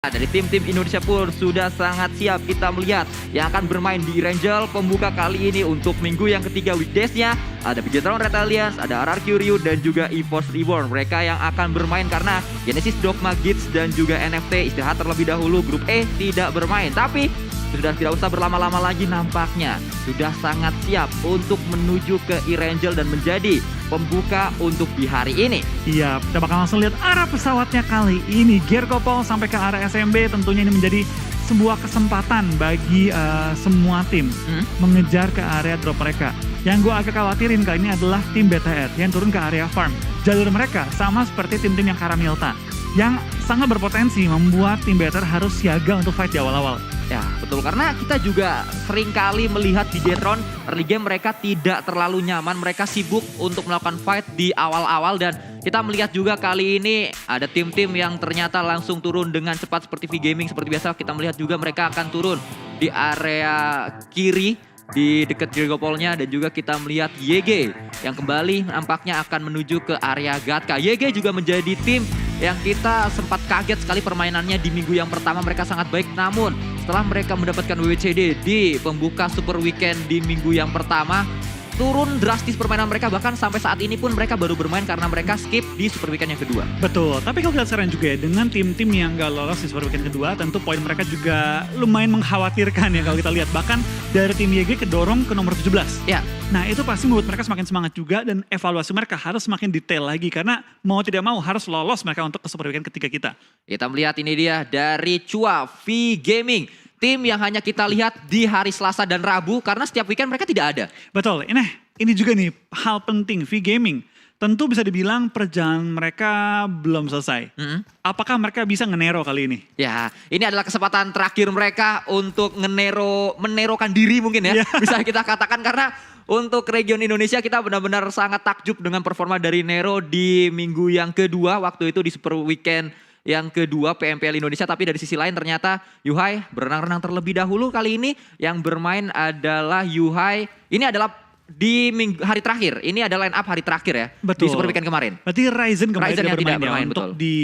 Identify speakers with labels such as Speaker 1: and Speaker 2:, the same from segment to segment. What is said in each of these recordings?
Speaker 1: Dari tim-tim Indonesia pun sudah sangat siap kita melihat yang akan bermain di Erangel pembuka kali ini untuk minggu yang ketiga weekdays-nya. Ada Bigetron Red Alliance, ada RRQ Ryu dan juga EVOS Reborn. Mereka yang akan bermain karena Genesis Dogma Gits dan juga NFT istirahat terlebih dahulu. Grup E tidak bermain, tapi sudah tidak usah berlama-lama lagi nampaknya sudah sangat siap untuk menuju ke Erangel dan menjadi pembuka untuk di hari ini.
Speaker 2: Iya, kita bakal langsung lihat arah pesawatnya kali ini. Gear Couple sampai ke arah SMB, tentunya ini menjadi sebuah kesempatan bagi semua tim mengejar ke area drop mereka. Yang gue agak khawatirin kali ini adalah tim BTR yang turun ke area farm. Jalur mereka sama seperti tim-tim yang Karamilta, yang sangat berpotensi membuat tim BTR harus siaga untuk fight di awal-awal.
Speaker 1: Ya betul, karena kita juga sering kali melihat di Bigetron early game mereka tidak terlalu nyaman, mereka sibuk untuk melakukan fight di awal-awal dan kita melihat juga kali ini ada tim-tim yang ternyata langsung turun dengan cepat seperti V-Gaming. Seperti biasa kita melihat juga mereka akan turun di area kiri di dekat Geargopolnya dan juga kita melihat YG yang kembali nampaknya akan menuju ke area Gatka. YG juga menjadi tim yang kita sempat kaget sekali permainannya di minggu yang pertama, mereka sangat baik, namun setelah mereka mendapatkan WWCD di pembuka Super Weekend di minggu yang pertama, turun drastis permainan mereka, bahkan sampai saat ini pun mereka baru bermain karena mereka skip di Super Weekend yang kedua.
Speaker 2: Betul, tapi kalau kita sekarang juga ya, dengan tim-tim yang gak lolos di Super Weekend kedua, tentu poin mereka juga lumayan mengkhawatirkan ya kalau kita lihat. Bahkan dari tim YG kedorong ke nomor 17.
Speaker 1: Ya.
Speaker 2: Nah itu pasti membuat mereka semakin semangat juga dan evaluasi mereka harus semakin detail lagi. Karena mau tidak mau harus lolos mereka untuk ke Super Weekend ketiga kita.
Speaker 1: Kita melihat ini dia dari Chua V-Gaming. Tim yang hanya kita lihat di hari Selasa dan Rabu karena setiap weekend mereka tidak ada.
Speaker 2: Betul, ini juga nih hal penting V-Gaming. Tentu bisa dibilang perjalanan mereka belum selesai. Apakah mereka bisa ngenero kali ini?
Speaker 1: Ya, ini adalah kesempatan terakhir mereka untuk menerokan diri mungkin ya. Bisa kita katakan karena untuk region Indonesia kita benar-benar sangat takjub dengan performa dari Nero di minggu yang kedua. Waktu itu di Super Weekend yang kedua PMPL Indonesia, tapi dari sisi lain ternyata Yuhai berenang-renang terlebih dahulu. Kali ini yang bermain adalah Yuhai. Ini adalah di hari terakhir, ini adalah line up hari terakhir ya.
Speaker 2: Betul.
Speaker 1: Di Super Weekend kemarin.
Speaker 2: Berarti Ryzen kembali
Speaker 1: Ryzen yang
Speaker 2: tidak
Speaker 1: tidak bermain,
Speaker 2: untuk
Speaker 1: betul.
Speaker 2: di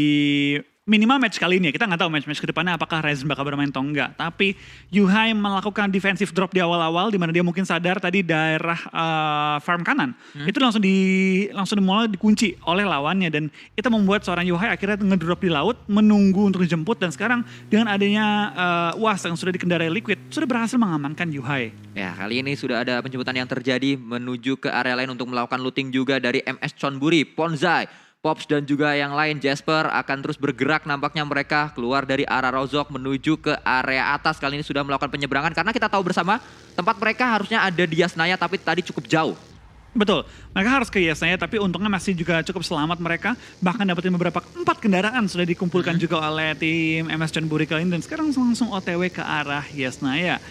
Speaker 2: minimal match kali ini ya. Kita nggak tahu match-match ke depannya apakah Ryzen bakal bermain atau enggak. Tapi Yuhai melakukan defensive drop di awal-awal di mana dia mungkin sadar tadi daerah farm kanan. Itu langsung dimulai dikunci oleh lawannya dan itu membuat seorang Yuhai akhirnya ngedrop di laut menunggu untuk dijemput dan sekarang dengan adanya UAS yang sudah dikendarai Liquid sudah berhasil mengamankan Yuhai.
Speaker 1: Ya, kali ini sudah ada penjemputan yang terjadi menuju ke area lain untuk melakukan looting juga dari MS Chonburi, Ponzai, Pops dan juga yang lain. Jasper akan terus bergerak, nampaknya mereka keluar dari arah Rozok menuju ke area atas. Kali ini sudah melakukan penyeberangan karena kita tahu bersama tempat mereka harusnya ada di Yasnaya tapi tadi cukup jauh.
Speaker 2: Betul, mereka harus ke Yasnaya tapi untungnya masih juga cukup selamat mereka. Bahkan dapetin beberapa 4 kendaraan sudah dikumpulkan juga oleh tim MS Chonburi kali ini dan sekarang langsung OTW ke arah Yasnaya.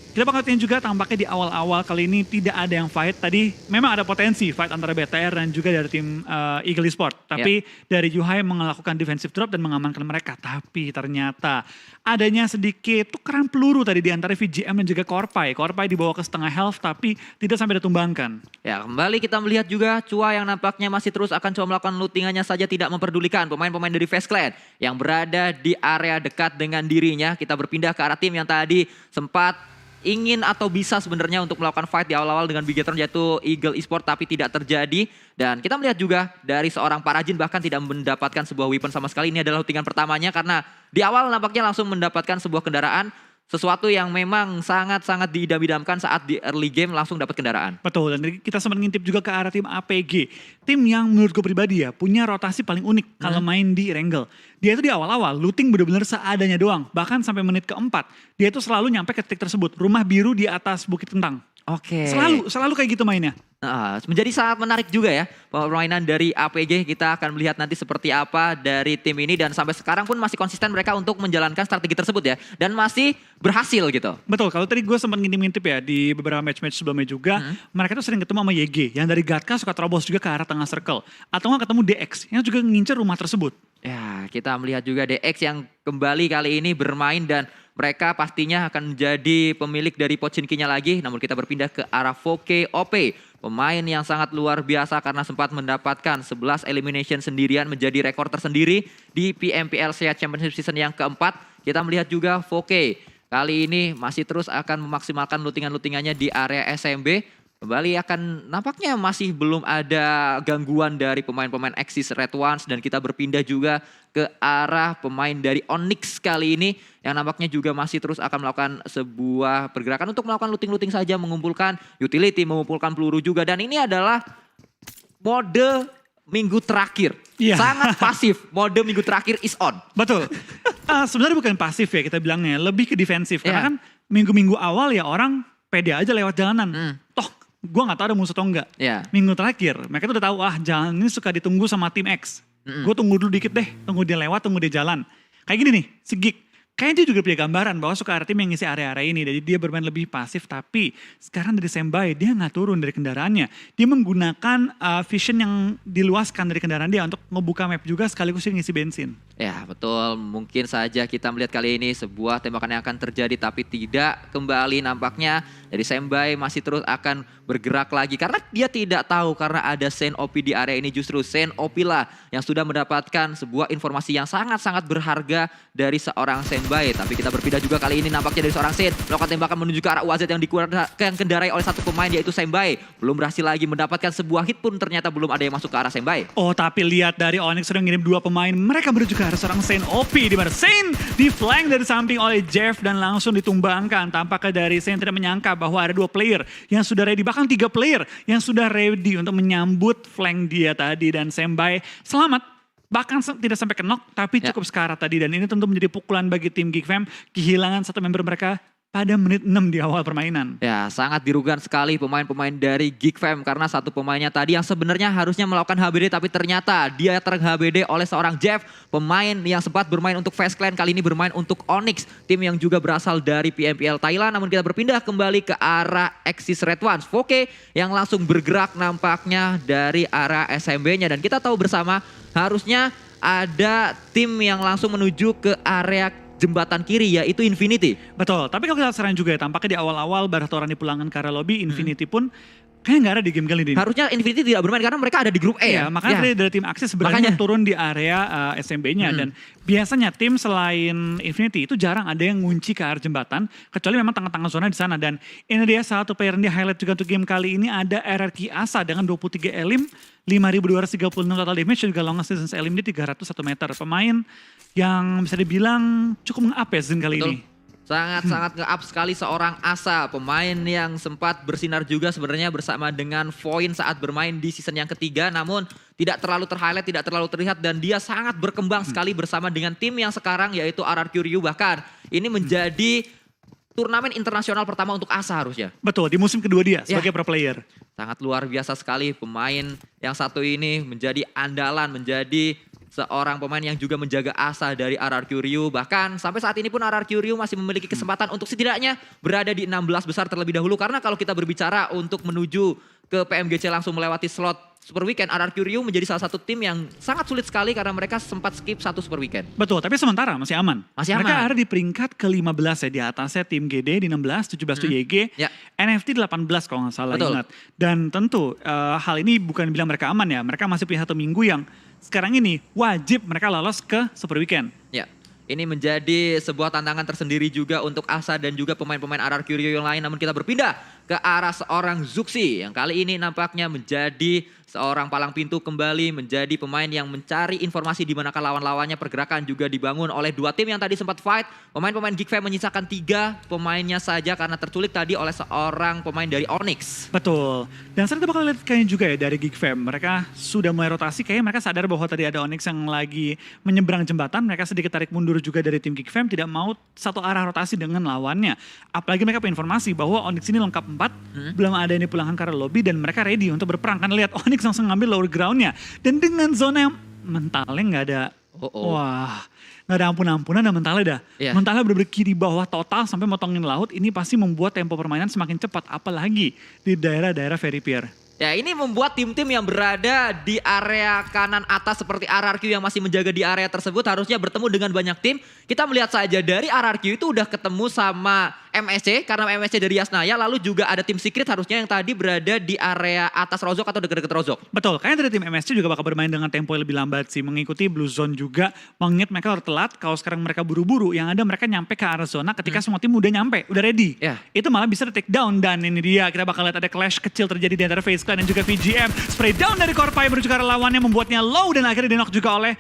Speaker 2: Kita bakal lihat juga tampaknya di awal-awal kali ini tidak ada yang fight. Tadi memang ada potensi fight antara BTR dan juga dari tim Eagle Esport. Tapi dari Yuhai melakukan defensive drop dan mengamankan mereka. Tapi ternyata adanya sedikit tukeran peluru tadi di antara VGM dan juga Korpai. Korpai dibawa ke setengah health tapi tidak sampai ditumbangkan.
Speaker 1: Ya, kembali kita melihat juga Chua yang nampaknya masih terus akan coba melakukan lootingannya saja, tidak memperdulikan pemain-pemain dari Face Clan yang berada di area dekat dengan dirinya. Kita berpindah ke arah tim yang tadi sempat ingin atau bisa sebenarnya untuk melakukan fight di awal-awal dengan Bigetron yaitu Eagle Esport tapi tidak terjadi. Dan kita melihat juga dari seorang Parajin bahkan tidak mendapatkan sebuah weapon sama sekali. Ini adalah lootingan pertamanya karena di awal nampaknya langsung mendapatkan sebuah kendaraan. Sesuatu yang memang sangat-sangat diidam-idamkan saat di early game langsung dapat kendaraan.
Speaker 2: Betul, dan kita sempat ngintip juga ke arah tim APG. Tim yang menurut gue pribadi ya punya rotasi paling unik kalau main di Erangel. Dia itu di awal-awal looting benar-benar seadanya doang. Bahkan sampai menit keempat dia itu selalu nyampe ke titik tersebut. Rumah biru di atas Bukit Kentang.
Speaker 1: Oke.
Speaker 2: Selalu kayak gitu mainnya.
Speaker 1: Nah, menjadi sangat menarik juga ya permainan dari APG. Kita akan melihat nanti seperti apa dari tim ini dan sampai sekarang pun masih konsisten mereka untuk menjalankan strategi tersebut ya dan masih berhasil gitu.
Speaker 2: Betul, kalau tadi gue sempat ngintip-ngintip ya di beberapa match-match sebelumnya juga mereka tuh sering ketemu sama YG yang dari Gatka suka terobos juga ke arah tengah circle atau nggak ketemu DX yang juga ngincer rumah tersebut.
Speaker 1: Ya, kita melihat juga DX yang kembali kali ini bermain dan mereka pastinya akan menjadi pemilik dari Pochinkinya lagi. Namun kita berpindah ke arah 4K OP. Pemain yang sangat luar biasa karena sempat mendapatkan 11 elimination sendirian menjadi rekor tersendiri di PMPL Asia Championship Season yang keempat. Kita melihat juga 4K kali ini masih terus akan memaksimalkan lootingan-lootingannya di area SMB. Kembali akan nampaknya masih belum ada gangguan dari pemain-pemain Axis Red Ones. Dan kita berpindah juga ke arah pemain dari Onyx kali ini. Yang nampaknya juga masih terus akan melakukan sebuah pergerakan untuk melakukan looting-looting saja. Mengumpulkan utility, mengumpulkan peluru juga. Dan ini adalah mode minggu terakhir.
Speaker 2: Iya.
Speaker 1: Sangat pasif, mode minggu terakhir is on.
Speaker 2: Betul. Sebenarnya bukan pasif ya kita bilangnya, lebih ke defensif. Karena
Speaker 1: Iya.
Speaker 2: kan minggu-minggu awal ya orang pede aja lewat jalanan. Toh gue gak tahu ada musuh atau enggak.
Speaker 1: Iya.
Speaker 2: Minggu terakhir mereka tuh udah tahu jalan ini suka ditunggu sama tim X. Gue tunggu dulu dikit deh, tunggu dia lewat, tunggu dia jalan. Kayak gini nih, si Geek. Kayaknya dia juga punya gambaran bahwa suka ada tim yang ngisi area-area ini. Jadi dia bermain lebih pasif, tapi sekarang dari Sembai dia nggak turun dari kendaraannya. Dia menggunakan vision yang diluaskan dari kendaraan dia untuk ngebuka map juga sekaligus dia ngisi bensin.
Speaker 1: Ya betul, mungkin saja kita melihat kali ini sebuah tembakan yang akan terjadi tapi tidak kembali nampaknya dari Sembai masih terus akan bergerak lagi karena dia tidak tahu karena ada Sen OP di area ini, justru Sen OP lah yang sudah mendapatkan sebuah informasi yang sangat-sangat berharga dari seorang Sembai. Tapi kita berpindah juga kali ini nampaknya dari seorang Sen melakukan tembakan menuju ke arah UAZ yang dikendarai oleh satu pemain yaitu Sembai. Belum berhasil lagi mendapatkan sebuah hit pun ternyata belum ada yang masuk ke arah Sembai.
Speaker 2: Oh tapi lihat dari Onyx sudah ngirim 2 pemain, mereka menuju ke arah seorang Sen OP di mana Sen di flank dari samping oleh Jeff dan langsung ditumbangkan. Tampaknya dari Sen tidak menyangka bahwa ada 2 player yang sudah ready, bahkan 3 player yang sudah ready untuk menyambut flank dia tadi dan Sembai selamat. Bahkan tidak sampai ke knock tapi cukup sekarat tadi dan ini tentu menjadi pukulan bagi tim Geek Fam kehilangan satu member mereka pada menit 6 di awal permainan.
Speaker 1: Ya, sangat dirugikan sekali pemain-pemain dari Geek Fam karena satu pemainnya tadi yang sebenarnya harusnya melakukan HBD tapi ternyata dia ter-HBD oleh seorang Jeff, pemain yang sempat bermain untuk Fast Clan kali ini bermain untuk Onyx, tim yang juga berasal dari PMPL Thailand. Namun kita berpindah kembali ke arah Axis Red Ones. 4K yang langsung bergerak nampaknya dari arah SMB-nya dan kita tahu bersama harusnya ada tim yang langsung menuju ke area jembatan kiri yaitu Infinity.
Speaker 2: Betul, tapi kalau kita saran juga ya tampaknya di awal-awal Baratoran dipulangkan ke area lobby, Infinity pun kayaknya nggak ada di game kali ini.
Speaker 1: Harusnya Infinity tidak bermain karena mereka ada di grup E.
Speaker 2: Iya, makanya dari tim Axis sebenarnya turun di area SMB-nya dan biasanya tim selain Infinity itu jarang ada yang ngunci ke arah jembatan kecuali memang tengah-tengah zona di sana dan ini dia satu player yang di highlight juga untuk game kali ini ada RRQ Asa dengan 23 elim, 5.236 total damage dan juga longest distance elim di 301 meter. Pemain yang bisa dibilang cukup nge-up ya season kali ini.
Speaker 1: Sangat-sangat nge-up sekali seorang Asa, pemain yang sempat bersinar juga sebenarnya bersama dengan Voin saat bermain di season yang ketiga, namun tidak terlalu ter-highlight, tidak terlalu terlihat dan dia sangat berkembang sekali bersama dengan tim yang sekarang yaitu RRQ Ryu. Bahkan ini menjadi turnamen internasional pertama untuk Asa harusnya.
Speaker 2: Betul, di musim kedua dia sebagai pro player.
Speaker 1: Sangat luar biasa sekali pemain yang satu ini menjadi andalan, menjadi seorang pemain yang juga menjaga asa dari RRQ Ryu. Bahkan sampai saat ini pun RRQ Ryu masih memiliki kesempatan untuk setidaknya berada di 16 besar terlebih dahulu. Karena kalau kita berbicara untuk menuju ke PMGC langsung melewati slot Super Weekend, RRQ Ryu menjadi salah satu tim yang sangat sulit sekali karena mereka sempat skip satu Super Weekend.
Speaker 2: Betul, tapi sementara masih aman.
Speaker 1: Masih
Speaker 2: mereka
Speaker 1: aman.
Speaker 2: ada di peringkat ke-15 ya, di atasnya tim GD di 16, 17 tuh YG,
Speaker 1: Ya.
Speaker 2: NFT 18 kalau nggak salah
Speaker 1: Betul.
Speaker 2: ingat. Dan tentu hal ini bukan bilang mereka aman ya, mereka masih punya 1 minggu yang sekarang ini wajib mereka lolos ke Super Weekend.
Speaker 1: Ya, ini menjadi sebuah tantangan tersendiri juga untuk Asa dan juga pemain-pemain RRQ Ryu yang lain. Namun kita berpindah ke arah seorang Zuxi yang kali ini nampaknya menjadi seorang palang pintu kembali, menjadi pemain yang mencari informasi di manakah lawan-lawannya. Pergerakan juga dibangun oleh 2 tim yang tadi sempat fight. Pemain-pemain Geek Fam menyisakan 3 pemainnya saja karena terculik tadi oleh seorang pemain dari Onyx.
Speaker 2: Betul. Dan saya bakal lihat kayaknya juga ya dari Geek Fam. Mereka sudah mulai rotasi, kayaknya mereka sadar bahwa tadi ada Onyx yang lagi menyeberang jembatan. Mereka sedikit tarik mundur juga dari tim Geek Fam, tidak mau satu arah rotasi dengan lawannya. Apalagi mereka punya informasi bahwa Onyx ini lengkap 4, belum ada yang dipulangkan ke arah lobby dan mereka ready untuk berperang. Karena lihat Onyx langsung ngambil lower groundnya. Dan dengan zona yang mentalnya nggak ada, wah, nggak ada ampun-ampunan dan mentalnya dah.
Speaker 1: Iya.
Speaker 2: Mentalnya bener-bener kiri bawah total sampai motongin laut. Ini pasti membuat tempo permainan semakin cepat. Apalagi di daerah-daerah Ferry Pier.
Speaker 1: Ya, ini membuat tim-tim yang berada di area kanan atas seperti RRQ yang masih menjaga di area tersebut harusnya bertemu dengan banyak tim. Kita melihat saja dari RRQ itu udah ketemu sama MSC karena MSC dari Yasnaya, lalu juga ada tim Secret harusnya yang tadi berada di area atas Rozok atau dekat-dekat Rozok.
Speaker 2: Betul, kayaknya dari tim MSC juga bakal bermain dengan tempo yang lebih lambat sih, mengikuti Blue Zone juga, mengingat mereka harus telat, kalau sekarang mereka buru-buru, yang ada mereka nyampe ke arah zona ketika semua tim udah nyampe, udah ready.
Speaker 1: Ya.
Speaker 2: Itu malah bisa di take down, dan ini dia, kita bakal lihat ada clash kecil terjadi di antara FaZe Clan dan juga VGM. Spray down dari Corpay menuju ke arah lawannya, membuatnya low dan akhirnya di-knock juga oleh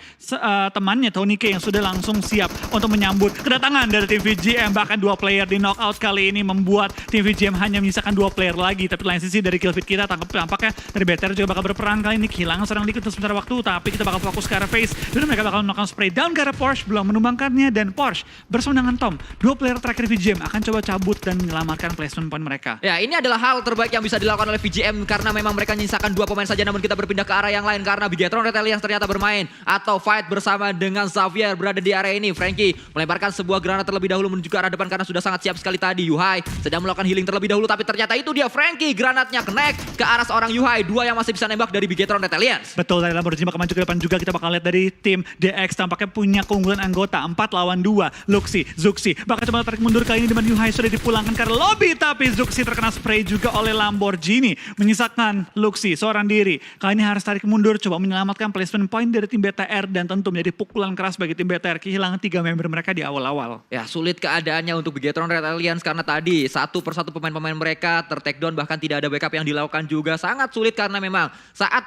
Speaker 2: temannya Tony K yang sudah langsung siap untuk menyambut kedatangan dari tim VGM. Bahkan 2 player di knockout kali ini membuat tim VGM hanya menyisakan 2 player lagi. Tapi lain sisi dari kill feed kita tampaknya dari BTR juga bakal berperan kali ini. Kehilangan seorang Liquid untuk sementara waktu, tapi kita bakal fokus ke arah FaZe. Dan mereka bakal melakukan spray down ke arah Porsche, belum menumbangkannya, dan Porsche bersama dengan Tom, 2 player terakhir VGM akan coba cabut dan menyelamatkan placement point mereka.
Speaker 1: Ya, ini adalah hal terbaik yang bisa dilakukan oleh VGM karena memang mereka menyisakan 2 pemain saja, namun kita berpindah ke arah yang lain karena Bigetron Red Alliance ternyata bermain atau fight bersama dengan Xavier berada di area ini. Frankie melemparkan sebuah granat terlebih dahulu menuju ke arah depan karena sudah sangat siap sekali tadi. Yuhai sedang melakukan healing terlebih dahulu, tapi ternyata itu dia Frankie, granatnya connect ke arah seorang Yuhai, 2 yang masih bisa nembak dari Bigetron Red Alliance.
Speaker 2: Betul, dari Lamborghini bakal maju ke depan juga. Kita bakal lihat dari tim DX tampaknya punya keunggulan anggota 4 lawan 2. Luxi, Zuxi bakal coba tarik mundur kali ini dengan Yuhai sudah dipulangkan ke lobby, tapi Zuxi terkena spray juga oleh Lamborghini, menyisakan Luxi seorang diri. Kali ini harus tarik mundur, coba menyelamatkan placement point dari tim BTR, dan tentu menjadi pukulan keras bagi tim BTR kehilangan 3 member mereka di awal-awal.
Speaker 1: Ya, sulit keadaannya untuk Bigetron Red Alliance karena tadi satu persatu pemain-pemain mereka ter-takedown, bahkan tidak ada backup yang dilakukan juga. Sangat sulit karena memang saat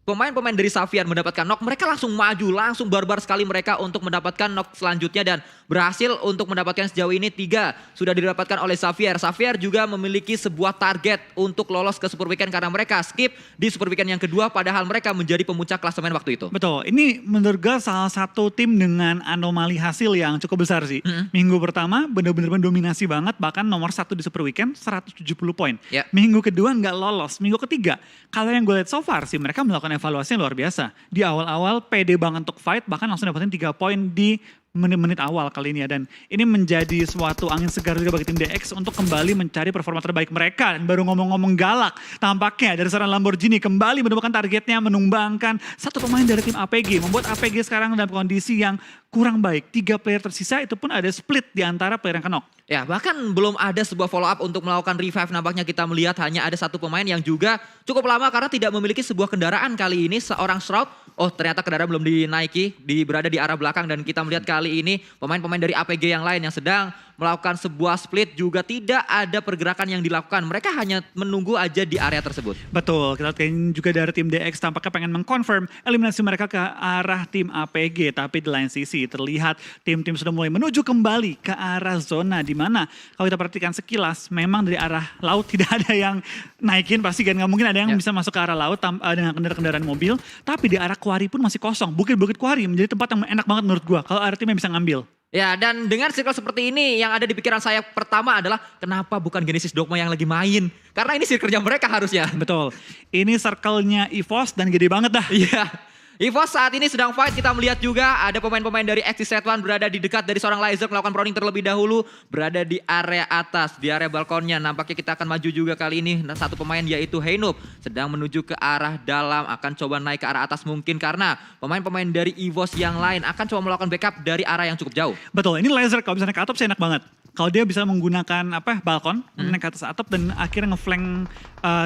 Speaker 1: pemain-pemain dari Xavier mendapatkan knock, mereka langsung maju, langsung barbar sekali mereka untuk mendapatkan knock selanjutnya, dan berhasil untuk mendapatkan sejauh ini 3 sudah didapatkan oleh Xavier. Xavier juga memiliki sebuah target untuk lolos ke Super Weekend karena mereka skip di Super Weekend yang kedua padahal mereka menjadi pemuncak klasemen waktu itu.
Speaker 2: Betul, ini menurut gue salah satu tim dengan anomali hasil yang cukup besar sih. Minggu pertama bener-bener mendominasi banget, bahkan nomor 1 di Super Weekend 170 poin.
Speaker 1: Ya.
Speaker 2: Minggu kedua nggak lolos, minggu ketiga kalau yang gue lihat so far sih mereka melakukan evaluasi yang luar biasa. Di awal-awal pede banget untuk fight, bahkan langsung dapetin 3 poin di menit-menit awal kali ini ya. Dan ini menjadi suatu angin segar juga bagi tim DX untuk kembali mencari performa terbaik mereka. Dan baru ngomong-ngomong galak, tampaknya dari seorang Lamborghini kembali menemukan targetnya, menumbangkan 1 pemain dari tim APG. Membuat APG sekarang dalam kondisi yang kurang baik. 3 player tersisa, itu pun ada split di antara player yang kenok.
Speaker 1: Ya, bahkan belum ada sebuah follow up untuk melakukan revive. Nampaknya kita melihat hanya ada 1 pemain yang juga cukup lama karena tidak memiliki sebuah kendaraan kali ini, seorang Shroud. Oh, ternyata kendaraan belum dinaiki, berada di arah belakang, dan kita melihat kali ini pemain-pemain dari APG yang lain yang sedang melakukan sebuah split juga tidak ada pergerakan yang dilakukan. Mereka hanya menunggu aja di area tersebut.
Speaker 2: Betul, kita lihat juga dari tim DX tampaknya pengen mengkonfirm eliminasi mereka ke arah tim APG. Tapi di lain sisi terlihat tim-tim sudah mulai menuju kembali ke arah zona, di mana kalau kita perhatikan sekilas memang dari arah laut tidak ada yang naikin, pasti kan nggak mungkin ada yang bisa masuk ke arah laut dengan kendaraan mobil. Tapi di arah Quarry pun masih kosong. Bukit-bukit Quarry menjadi tempat yang enak banget menurut gua kalau ada tim yang bisa ngambil.
Speaker 1: Ya, dan dengan circle seperti ini yang ada di pikiran saya pertama adalah kenapa bukan Genesis Dogma yang lagi main? Karena ini circle-nya mereka harusnya.
Speaker 2: Betul, ini circle-nya EVOS dan gede banget dah.
Speaker 1: Iya. EVOS saat ini sedang fight, kita melihat juga ada pemain-pemain dari XT Set One berada di dekat dari seorang Laser melakukan proning terlebih dahulu, berada di area atas, di area balkonnya. Nampaknya kita akan maju juga kali ini, 1 pemain yaitu Heinup sedang menuju ke arah dalam, akan coba naik ke arah atas mungkin karena pemain-pemain dari EVOS yang lain akan coba melakukan backup dari arah yang cukup jauh.
Speaker 2: Betul, ini Laser kalau bisa naik ke atap sih enak banget. Kalau dia bisa menggunakan balkon, naik ke atas atap dan akhirnya ngeflank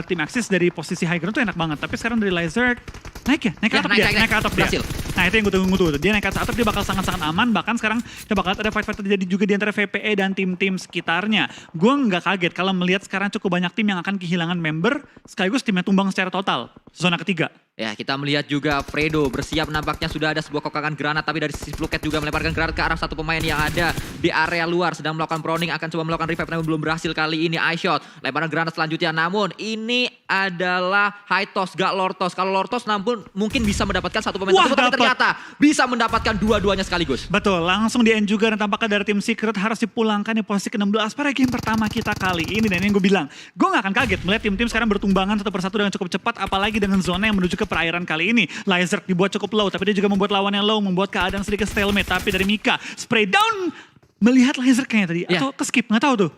Speaker 2: tim Axis dari posisi high ground tuh enak banget. Tapi sekarang dari Laser naik ke atap dia.
Speaker 1: Berhasil.
Speaker 2: Nah itu yang gue tunggu. Dia naik ke atas atap, dia bakal sangat-sangat aman. Bahkan sekarang kita bakal ada fight-fight terjadi juga di antara VPE dan tim-tim sekitarnya. Gue nggak kaget kalau melihat sekarang cukup banyak tim yang akan kehilangan member, sekaligus timnya tumbang secara total. Zona ketiga.
Speaker 1: Ya, kita melihat juga Fredo bersiap, nampaknya sudah ada sebuah kokakan granat, tapi dari sisi Fluket juga melemparkan granat ke arah 1 pemain yang ada di area luar, sedang melakukan proning, akan coba melakukan revive namun belum berhasil kali ini. iShot, lemparan granat selanjutnya, namun ini adalah high toss, gak lortos. Kalau lortos namun mungkin bisa mendapatkan 1 pemain tersebut, tapi ternyata bisa mendapatkan 2-duanya sekaligus.
Speaker 2: Betul, langsung di end juga, dan tampaknya dari tim Secret harus dipulangkan di posisi ke-16 pada game pertama kita kali ini. Dan yang gue bilang, gue gak akan kaget melihat tim-tim sekarang bertumbangan 1 persatu dengan cukup cepat, apalagi dengan zona yang menuju ke perairan kali ini. Laser dibuat cukup low, tapi dia juga membuat lawannya low, membuat keadaan sedikit stalemate. Tapi dari Mika, spray down, melihat Laser kayaknya tadi, atau ke skip, nggak tahu tuh.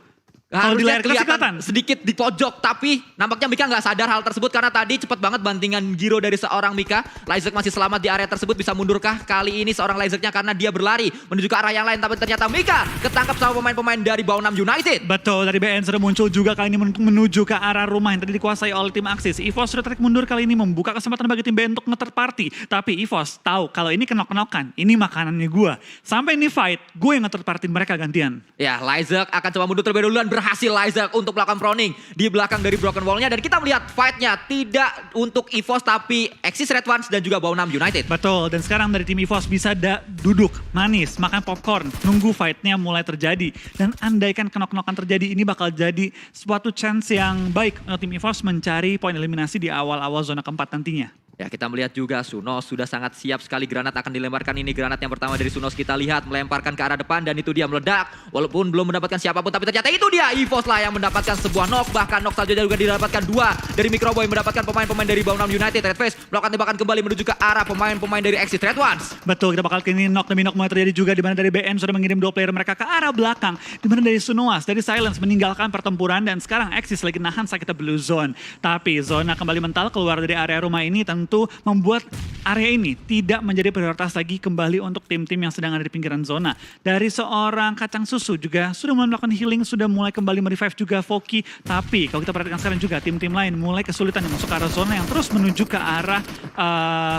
Speaker 2: Kalau di
Speaker 1: Harusnya
Speaker 2: layar kita sih kelihatan.
Speaker 1: sedikit di pojok, tapi nampaknya Mika nggak sadar hal tersebut karena tadi cepat banget bantingan giro dari seorang Mika. Lyzek masih selamat di area tersebut, bisa mundurkah kali ini seorang Lyzeknya karena dia berlari menuju ke arah yang lain, tapi ternyata Mika ketangkap sama pemain-pemain dari Baunam United.
Speaker 2: Betul, dari BN sudah muncul juga kali ini menuju ke arah rumah yang tadi dikuasai oleh tim Axis. EVOS sudah tarik mundur kali ini membuka kesempatan bagi tim BN untuk nge-third party. Tapi EVOS tahu kalau ini kenok-kenokan, ini makanannya gue. Sampai ini fight, gue yang nge-third party mereka gantian.
Speaker 1: Ya, Lyzek akan coba mundur terlebih dahulu dan berhasil Lyzek untuk melakukan proning di belakang dari Broken Wall-nya. Dan kita melihat fight-nya tidak untuk EVOS tapi Axis Red Ones dan juga Baunam United.
Speaker 2: Betul, dan sekarang dari tim EVOS bisa duduk, manis, makan popcorn, nunggu fight-nya mulai terjadi. Dan andaikan kenok-kenokan terjadi, ini bakal jadi suatu chance yang baik untuk tim EVOS mencari poin eliminasi di awal-awal zona keempat nantinya.
Speaker 1: Ya, kita melihat juga Sunos sudah sangat siap sekali, granat akan dilemparkan. Ini granat yang pertama dari Sunos, kita lihat melemparkan ke arah depan dan itu dia meledak. Walaupun belum mendapatkan siapapun, tapi ternyata itu dia EVOS lah yang mendapatkan sebuah knock. Bahkan knock saja juga didapatkan 2 dari Microboy, mendapatkan pemain-pemain dari Baunam United. Redface melakukan tembakan kembali menuju ke arah pemain-pemain dari Axis Red Ones.
Speaker 2: Betul, kita bakal kini knock demi knock mulai terjadi juga di mana dari BN sudah mengirim 2 player mereka ke arah belakang. Di mana dari Sunoas, dari Silence meninggalkan pertempuran dan sekarang Axis lagi nahan sakitnya Blue Zone. Tapi zona kembali mental keluar dari area rumah ini tentu membuat area ini tidak menjadi prioritas lagi kembali untuk tim-tim yang sedang ada di pinggiran zona. Dari seorang kacang susu juga sudah mulai melakukan healing, sudah mulai kembali merevive juga Foki. Tapi kalau kita perhatikan sekarang juga tim-tim lain mulai kesulitan masuk ke arah zona yang terus menuju ke arah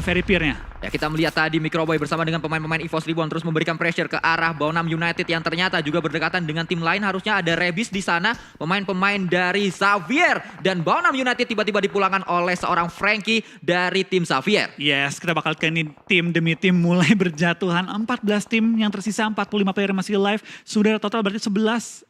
Speaker 2: Fairy Pier-nya.
Speaker 1: Ya, kita melihat tadi Microboy bersama dengan pemain-pemain EVOS Reborn terus memberikan pressure ke arah Baunam United yang ternyata juga berdekatan dengan tim lain. Harusnya ada Rebis di sana, pemain-pemain dari Xavier, dan Baunam United tiba-tiba dipulangkan oleh seorang Frankie dari tim Xavier.
Speaker 2: Yes, kita bakal ini tim demi tim mulai berjatuhan. 14 tim yang tersisa, 45 player masih live. Sudah total berarti 11,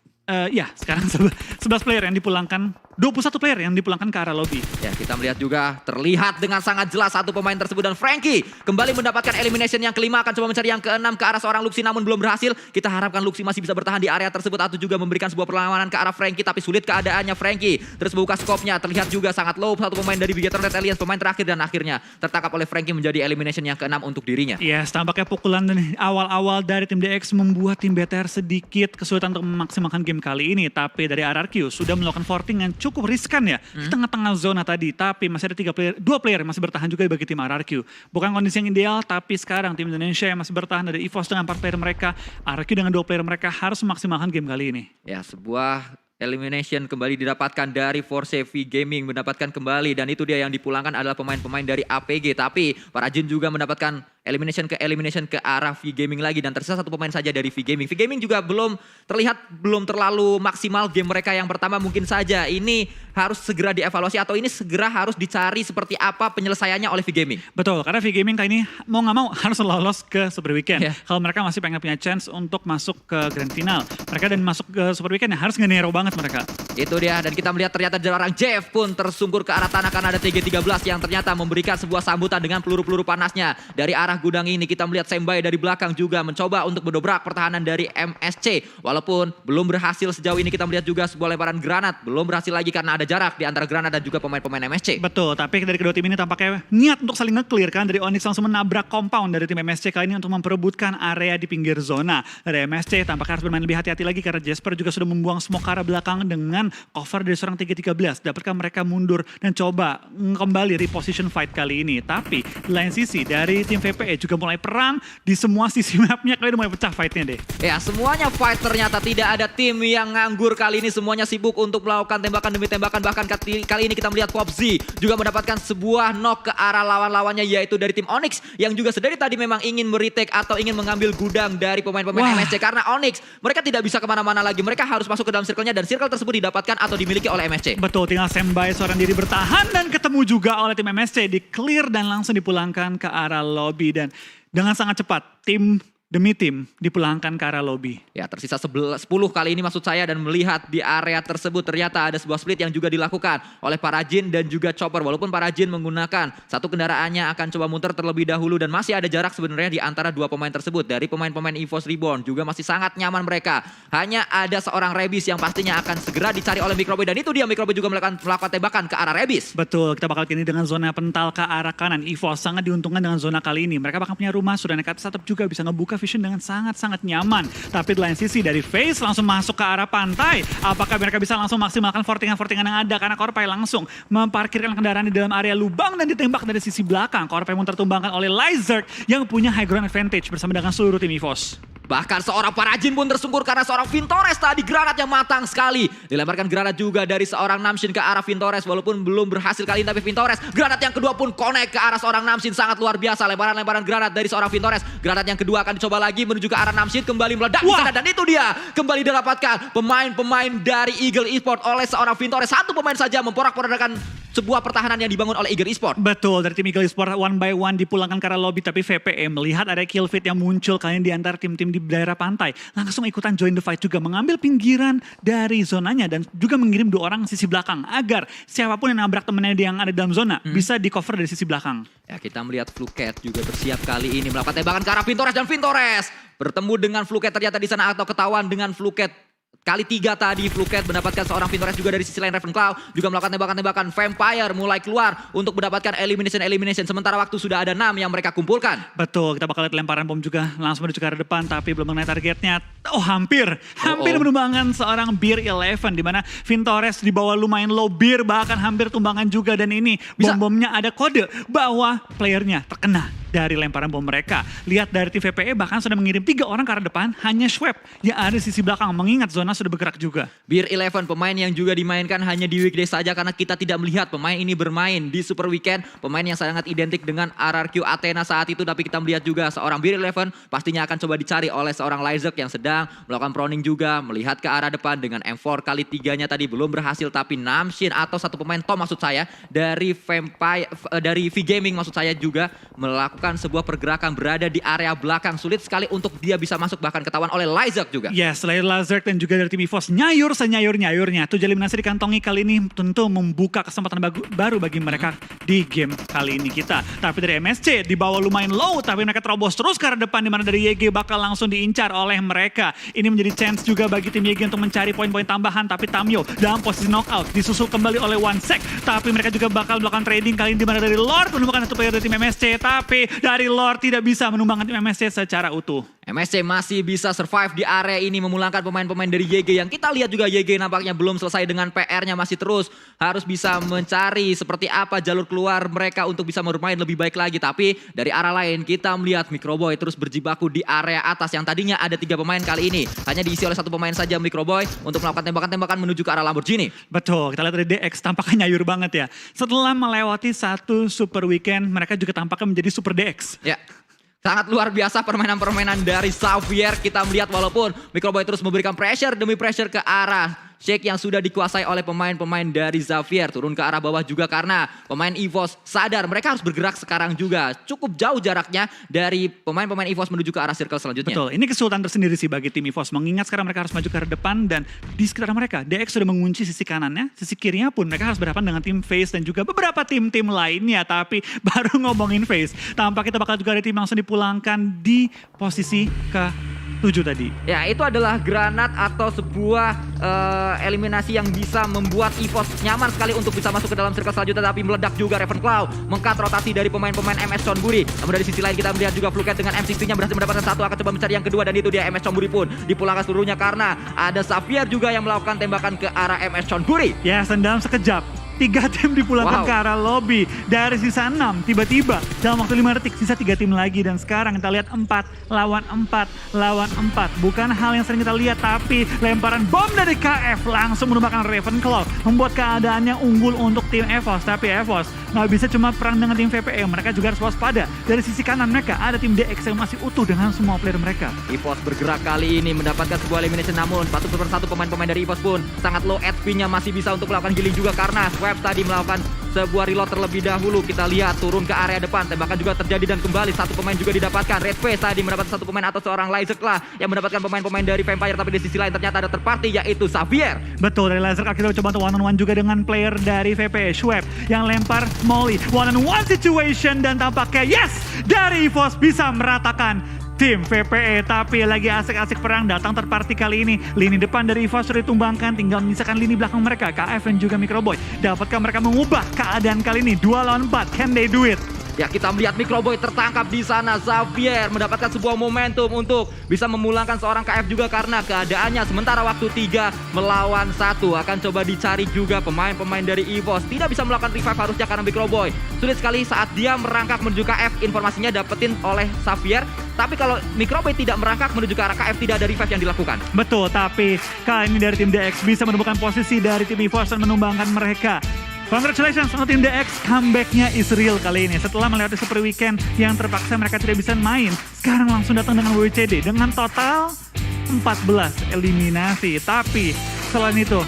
Speaker 2: sekarang 11 player yang dipulangkan. 21 player yang dipulangkan ke arah lobby.
Speaker 1: Ya, kita melihat juga terlihat dengan sangat jelas satu pemain tersebut dan Frankie kembali mendapatkan elimination yang kelima, akan coba mencari yang keenam ke arah seorang Luxi namun belum berhasil. Kita harapkan Luxi masih bisa bertahan di area tersebut atau juga memberikan sebuah perlawanan ke arah Frankie, tapi sulit keadaannya Frankie. Terus membuka skopnya, terlihat juga sangat low satu pemain dari Bigetron Red Alliance, pemain terakhir, dan akhirnya tertangkap oleh Frankie menjadi elimination yang keenam untuk dirinya.
Speaker 2: Yes, tampaknya pukulan dari awal-awal dari tim DX membuat tim BTR sedikit kesulitan untuk memaksimalkan game kali ini, tapi dari RRQ sudah melakukan forting yang cukup riskan ya. Di tengah-tengah zona tadi, tapi masih ada 2 player yang masih bertahan juga bagi tim RRQ. Bukan kondisi yang ideal, tapi sekarang tim Indonesia yang masih bertahan dari EVOS dengan 4 player mereka, RRQ dengan 2 player mereka harus memaksimalkan game kali ini.
Speaker 1: Ya, sebuah elimination kembali didapatkan dari Force V Gaming, mendapatkan kembali, dan itu dia yang dipulangkan adalah pemain-pemain dari APG. Tapi para Jin juga mendapatkan elimination ke arah V Gaming lagi, dan tersisa 1 pemain saja dari V Gaming. V Gaming juga belum terlalu maksimal game mereka yang pertama. Mungkin saja ini harus segera dievaluasi atau ini segera harus dicari seperti apa penyelesaiannya oleh V Gaming.
Speaker 2: Betul, karena V Gaming kali ini mau nggak mau harus lolos ke Super Weekend.
Speaker 1: Yeah.
Speaker 2: Kalau mereka masih pengen punya chance untuk masuk ke Grand Final, mereka dan masuk ke Super Weekend ya harus nge-narrow banget mereka.
Speaker 1: Itu dia, dan kita melihat ternyata seorang Jeff pun tersungkur ke arah tanah karena ada TG13 yang ternyata memberikan sebuah sambutan dengan peluru-peluru panasnya dari arah gudang ini. Kita melihat Sembai dari belakang juga mencoba untuk mendobrak pertahanan dari MSC. Walaupun belum berhasil sejauh ini, kita melihat juga sebuah lemparan granat. Belum berhasil lagi karena ada jarak di antara granat dan juga pemain-pemain MSC.
Speaker 2: Betul, tapi dari kedua tim ini tampaknya niat untuk saling nge-clear kan. Dari Onyx langsung menabrak compound dari tim MSC kali ini untuk memperebutkan area di pinggir zona. Dari MSC tampaknya harus bermain lebih hati-hati lagi karena Jasper juga sudah membuang smoke ke arah belakang dengan cover dari seorang TG13. Dapatkah mereka mundur dan coba kembali reposition fight kali ini. Tapi di lain sisi dari tim VPE juga mulai perang di semua sisi mapnya, kali ini mulai pecah fightnya deh.
Speaker 1: Ya, semuanya fight ternyata, tidak ada tim yang nganggur kali ini, semuanya sibuk untuk melakukan tembakan demi tembakan. Bahkan kali ini kita melihat Pop Z juga mendapatkan sebuah knock ke arah lawan-lawannya, yaitu dari tim Onyx yang juga sedari tadi memang ingin meretake atau ingin mengambil gudang dari pemain-pemain MSC. Karena Onyx mereka tidak bisa kemana-mana lagi, mereka harus masuk ke dalam circle-nya dan circle tersebut didapatkan atau dimiliki oleh MSC.
Speaker 2: Betul, tinggal Sembai seorang diri bertahan dan ketemu juga oleh tim MSC, di clear dan langsung dipulangkan ke arah lobby. Dan dengan sangat cepat tim demi tim dipulangkan ke arah lobby.
Speaker 1: Ya, tersisa 10 kali ini maksud saya, dan melihat di area tersebut ternyata ada sebuah split yang juga dilakukan oleh para Jin dan juga Chopper. Walaupun para Jin menggunakan satu kendaraannya akan coba muter terlebih dahulu dan masih ada jarak sebenarnya di antara 2 pemain tersebut. Dari pemain-pemain EVOS Reborn juga masih sangat nyaman mereka. Hanya ada seorang Rebis yang pastinya akan segera dicari oleh Microboy, dan itu dia Microboy juga melakukan tembakan ke arah Rebis.
Speaker 2: Betul, kita bakal kini dengan zona pental ke arah kanan. EVOS sangat diuntungkan dengan zona kali ini. Mereka bakal punya rumah, sudah nekat setup juga bisa ngebuka Vision dengan sangat-sangat nyaman. Tapi di lain sisi dari FaZe langsung masuk ke arah pantai. Apakah mereka bisa langsung maksimalkan fortingan-fortingan yang ada? Karena Corpay langsung memparkirkan kendaraan di dalam area lubang dan ditembak dari sisi belakang. Corpay pun tertumbangkan oleh Lyzerk yang punya high ground advantage bersama dengan seluruh tim EVOS.
Speaker 1: Bahkan seorang Parajin pun tersungkur karena seorang Vintores tadi granat yang matang sekali. Dilemparkan granat juga dari seorang Namshin ke arah Vintores walaupun belum berhasil kali ini, tapi Vintores granat yang kedua pun connect ke arah seorang Namshin, sangat luar biasa lemparan-lemparan granat dari seorang Vintores. Granat yang kedua akan dicoba lagi menuju ke arah Namshin, kembali meledak di sana dan itu dia kembali didapatkan pemain-pemain dari Eagle Esports oleh seorang Vintores. Satu pemain saja memporak-porandakan sebuah pertahanan yang dibangun oleh Eagle Esports.
Speaker 2: Betul, dari tim Eagle Esports one by one dipulangkan ke arah lobby, tapi VPE melihat ada kill feed yang muncul kali ini di antara tim-tim di daerah pantai. Langsung ikutan join the fight juga, mengambil pinggiran dari zonanya dan juga mengirim 2 orang sisi belakang agar siapapun yang nabrak temennya yang ada di dalam zona bisa di cover dari sisi belakang.
Speaker 1: Ya, kita melihat Fluket juga bersiap kali ini melakukan tembakan ke arah Vintores dan Vintores bertemu dengan Fluket ternyata di sana atau ketahuan dengan Fluket. Kali 3 tadi Fluket mendapatkan seorang Vintores juga dari sisi lain. Ravenclaw juga melakukan tembakan-tembakan. Vampire mulai keluar untuk mendapatkan elimination. Sementara waktu sudah ada 6 yang mereka kumpulkan.
Speaker 2: Betul, kita bakal lihat lemparan bom juga langsung menuju ke arah depan, tapi belum mengenai targetnya. Oh, hampir menumbangkan seorang Beer 11 di mana Vintores di bawah lumayan low, Beer bahkan hampir tumbangan juga, dan ini bom-bomnya ada kode bahwa playernya terkena dari lemparan bom mereka. Lihat dari tim VPE bahkan sudah mengirim 3 orang ke arah depan, hanya Schwab yang ada di sisi belakang, mengingat zona sudah bergerak juga.
Speaker 1: Beer 11 pemain yang juga dimainkan hanya di weekday saja karena kita tidak melihat pemain ini bermain di Super Weekend. Pemain yang sangat identik dengan RRQ Athena saat itu, tapi kita melihat juga seorang Beer 11 pastinya akan coba dicari oleh seorang Lyzerk yang sedang melakukan proning juga, melihat ke arah depan dengan M4 kali 3-nya tadi belum berhasil, tapi Namshin atau satu pemain Tom maksud saya dari Vampire, dari V-Gaming maksud saya juga melakukan sebuah pergerakan berada di area belakang. Sulit sekali untuk dia bisa masuk, bahkan ketahuan oleh Lyzerk juga.
Speaker 2: Yes, selain Lyzerk dan juga dari tim EVOS nyayur senyayur-nyayurnya. 7 eliminasi dikantongi kali ini tentu membuka kesempatan baru bagi mereka di game kali ini kita. Tapi dari MSC di bawah lumayan low, tapi mereka terobos terus ke arah depan, di mana dari YG bakal langsung diincar oleh mereka. Ini menjadi chance juga bagi tim YG untuk mencari poin-poin tambahan, tapi Tamyo dalam posisi knockout disusul kembali oleh OneSec. Tapi mereka juga bakal melakukan trading kali ini, di mana dari Lord menemukan satu player dari tim MSC, tapi dari Lord tidak bisa menumbangkan tim MSC secara utuh.
Speaker 1: MSC masih bisa survive di area ini, memulangkan pemain-pemain dari YG yang kita lihat juga YG nampaknya belum selesai dengan PR-nya, masih terus harus bisa mencari seperti apa jalur keluar mereka untuk bisa bermain lebih baik lagi. Tapi dari arah lain kita melihat Microboy terus berjibaku di area atas yang tadinya ada 3 pemain, kali ini hanya diisi oleh 1 pemain saja Microboy untuk melakukan tembakan-tembakan menuju ke arah Lamborghini.
Speaker 2: Betul, kita lihat dari DX tampaknya nyayur banget ya. Setelah melewati 1 Super Weekend, mereka juga tampaknya menjadi Super DX.
Speaker 1: Ya. Sangat luar biasa permainan-permainan dari Xavier. Kita melihat walaupun Microboy terus memberikan pressure demi pressure ke arah Shake yang sudah dikuasai oleh pemain-pemain dari Xavier. Turun ke arah bawah juga karena pemain EVOS sadar mereka harus bergerak sekarang juga. Cukup jauh jaraknya dari pemain-pemain EVOS menuju ke arah circle selanjutnya.
Speaker 2: Betul, ini kesulitan tersendiri sih bagi tim EVOS. Mengingat sekarang mereka harus maju ke arah depan dan di sekitar mereka DX sudah mengunci sisi kanannya. Sisi kirinya pun mereka harus berhadapan dengan tim FaZe dan juga beberapa tim-tim lainnya. Tapi baru ngomongin FaZe, tampak kita bakal juga ada tim langsung dipulangkan di posisi ke-7 tadi.
Speaker 1: Ya, itu adalah granat atau sebuah eliminasi yang bisa membuat EVOS nyaman sekali untuk bisa masuk ke dalam circle selanjutnya, tapi meledak juga. Ravenclaw mengkat rotasi dari pemain-pemain MS Chonburi. Namun dari sisi lain kita melihat juga Fluket dengan M60-nya berhasil mendapatkan 1, akan coba mencari yang kedua, dan itu dia MS Chonburi pun dipulangkan seluruhnya karena ada Xavier juga yang melakukan tembakan ke arah MS Chonburi.
Speaker 2: Ya, dalam sekejap 3 tim dipulangkan ke arah lobby. Dari sisa 6, tiba-tiba dalam waktu 5 detik sisa 3 tim lagi. Dan sekarang kita lihat 4 lawan 4. Bukan hal yang sering kita lihat, tapi lemparan bom dari KF langsung menumbangkan Ravenclaw, membuat keadaannya unggul untuk tim EVOS. Tapi EVOS nggak bisa cuma perang dengan tim VPE, mereka juga harus waspada. Dari sisi kanan mereka ada tim DX yang masih utuh dengan semua player mereka.
Speaker 1: EVOS bergerak kali ini mendapatkan sebuah elimination, namun satu persatu pemain-pemain dari EVOS pun sangat low HP-nya, masih bisa untuk melakukan healing juga karena Swab tadi melakukan sebuah reload terlebih dahulu. Kita lihat turun ke area depan, tembakan juga terjadi dan kembali satu pemain juga didapatkan. Red Face tadi mendapatkan 1 pemain atau seorang Lyzerk lah yang mendapatkan pemain-pemain dari Vampire, tapi di sisi lain ternyata ada terparty yaitu Xavier.
Speaker 2: Betul, dari Lyzerk akhirnya coba untuk one-on-one juga dengan player dari VPE, Schwab yang lempar Molly. One-on-one situation dan tampaknya yes, dari EVOS bisa meratakan tim VPE, tapi lagi asik-asik perang datang terparty kali ini. Lini depan dari EVOS sudah ditumbangkan, tinggal menyisakan lini belakang mereka, KF dan juga Microboy. Dapatkah mereka mengubah keadaan kali ini? 2 lawan 4, can they do it?
Speaker 1: Ya, kita melihat Microboy tertangkap di sana. Xavier mendapatkan sebuah momentum untuk bisa memulangkan seorang KF juga karena keadaannya sementara waktu 3 melawan 1. Akan coba dicari juga pemain-pemain dari EVOS. Tidak bisa melakukan revive harusnya karena Microboy sulit sekali saat dia merangkak menuju KF. Informasinya dapetin oleh Xavier. Tapi kalau Microboy tidak merangkak menuju ke arah KF, tidak ada revive yang dilakukan.
Speaker 2: Betul, tapi kali ini dari tim DX bisa menemukan posisi dari tim EVOS dan menumbangkan mereka. Congratulations untuk tim DX, comeback-nya is real kali ini. Setelah melewati Super Weekend yang terpaksa mereka tidak bisa main, sekarang langsung datang dengan WCD dengan total 14 eliminasi. Tapi selain itu,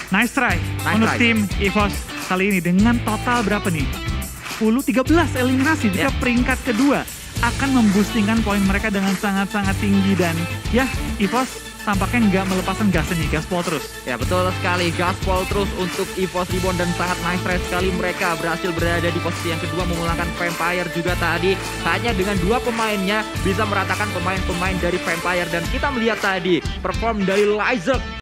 Speaker 2: nice try untuk tim EVOS kali ini dengan total berapa nih? 10-13 eliminasi jika peringkat kedua akan memboostingkan poin mereka dengan sangat-sangat tinggi. Dan ya, EVOS tampaknya nggak melepaskan gasnya nih, gaspol terus.
Speaker 1: Ya betul sekali, gaspol terus untuk EVOS Reborn dan sangat nice try sekali mereka berhasil berada di posisi yang kedua memulangkan Vampire juga tadi. Hanya dengan 2 pemainnya bisa meratakan pemain-pemain dari Vampire dan kita melihat tadi perform dari Lizard